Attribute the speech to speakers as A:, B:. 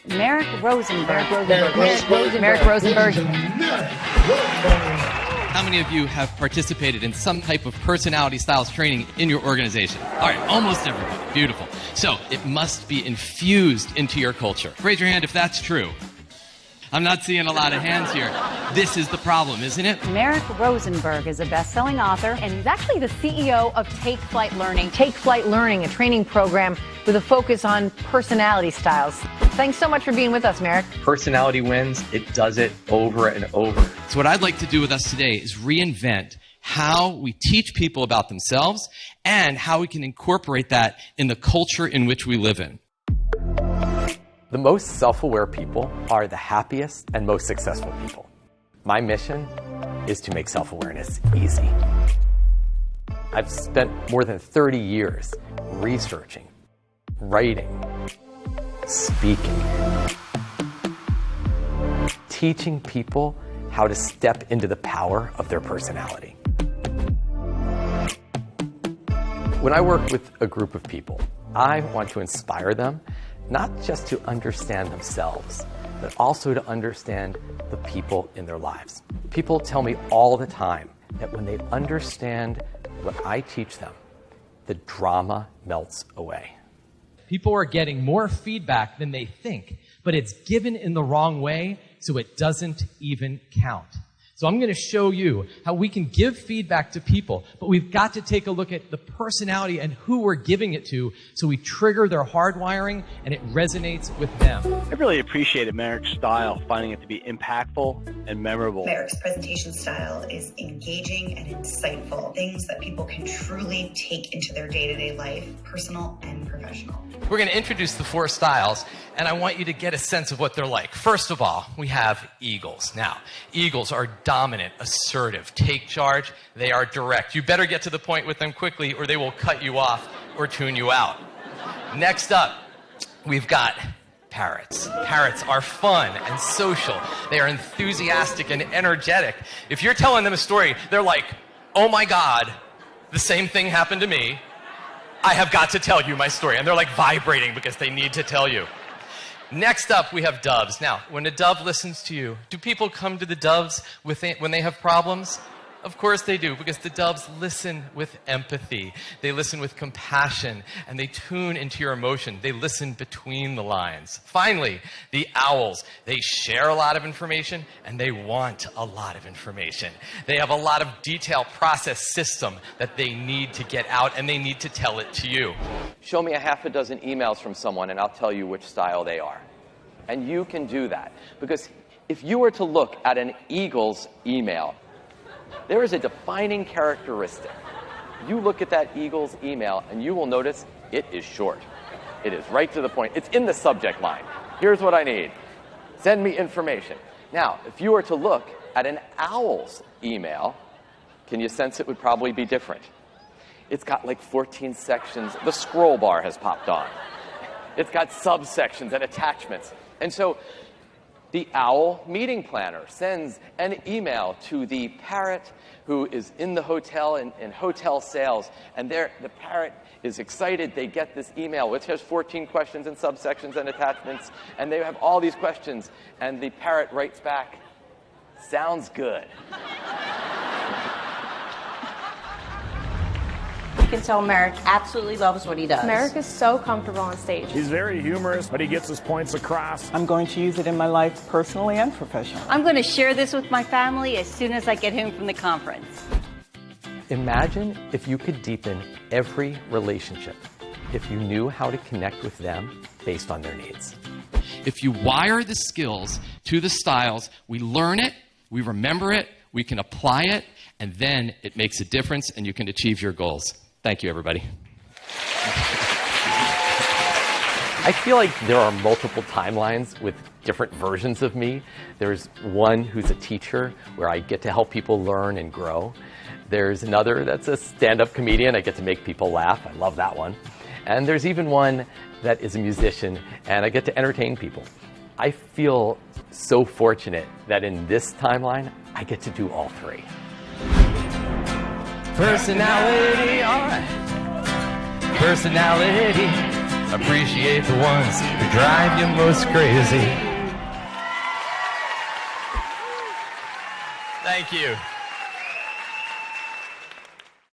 A: Merrick Rosenberg.
B: Merrick Rosenberg.
C: How many of you have participated in some type of personality styles training in your organization? All right, almost everybody. Beautiful. So it must be infused into your culture. Raise your hand if that's true. I'm not seeing a lot of hands here. This is the problem, isn't it?
A: Merrick Rosenberg is a best-selling author,
B: And he's actually the CEO of Take Flight Learning. Take Flight Learning, a training program with a focus on personality styles. Thanks so much for being with us, Merrick.
D: Personality wins. It does it over and over.
C: So what I'd like to do with us today is reinvent how we teach people about themselves and how we can incorporate that in the culture in which we live in.
E: The most self-aware people are the happiest and most successful people. My mission is to make self-awareness easy. I've spent more than 30 years researching, writing, speaking, teaching people how to step into the power of their personality. When I work with a group of people, I want to inspire them not just to understand themselves, but also to understand the people in their lives. People tell me all the time that when they understand what I teach them, the drama melts away.
F: People are getting more feedback than they think, but it's given in the wrong way, so it doesn't even count. So I'm going to show you how we can give feedback to people, but we've got to take a look at the personality and who we're giving it to so we trigger their hardwiring and it resonates with them.
G: I really appreciated Merrick's style, finding it to be impactful and memorable.
H: Merrick's presentation style is engaging and insightful, things that people can truly take into their day-to-day life, personal and professional.
C: We're going to introduce the 4 styles, and I want you to get a sense of what they're like. First of all, we have eagles. Now, eagles are dominant, assertive, take charge. They are direct. You better get to the point with them quickly or they will cut you off or tune you out. Next up, we've got parrots. Parrots are fun and social. They are enthusiastic and energetic. If you're telling them a story, they're like, oh my God, the same thing happened to me. I have got to tell you my story. And they're like vibrating because they need to tell you. Next up, we have doves. Now, when a dove listens to you, do people come to the doves when they have problems? Of course they do, because the doves listen with empathy. They listen with compassion, and they tune into your emotion. They listen between the lines. Finally, the owls. They share a lot of information, and they want a lot of information. They have a lot of detailed process system that they need to get out, and they need to tell it to you.
E: Show me a half a dozen emails from someone and I'll tell you which style they are. And you can do that. Because if you were to look at an eagle's email, there is a defining characteristic. You look at that eagle's email and you will notice it is short. It is right to the point. It's in the subject line. Here's what I need. Send me information. Now, if you were to look at an owl's email, can you sense it would probably be different? It's got like 14 sections. The scroll bar has popped on. It's got subsections and attachments. And so the owl meeting planner sends an email to the parrot who is in the hotel in hotel sales. And the parrot is excited. They get this email, which has 14 questions and subsections and attachments. And they have all these questions. And the parrot writes back, sounds good.
A: You can tell Merrick absolutely loves what he does.
I: Merrick is so comfortable on stage.
J: He's very humorous, but he gets his points across.
K: I'm going to use it in my life personally and professionally.
A: I'm going to share this with my family as soon as I get home from the conference.
E: Imagine if you could deepen every relationship if you knew how to connect with them based on their needs.
C: If you wire the skills to the styles, we learn it, we remember it, we can apply it, and then it makes a difference and you can achieve your goals. Thank you, everybody.
E: I feel like there are multiple timelines with different versions of me. There's one who's a teacher where I get to help people learn and grow. There's another that's a stand-up comedian. I get to make people laugh. I love that one. And there's even one that is a musician, and I get to entertain people. I feel so fortunate that in this timeline, I get to do all 3.
C: Personality, all right. Personality, Appreciate the ones who drive you most crazy. Thank you.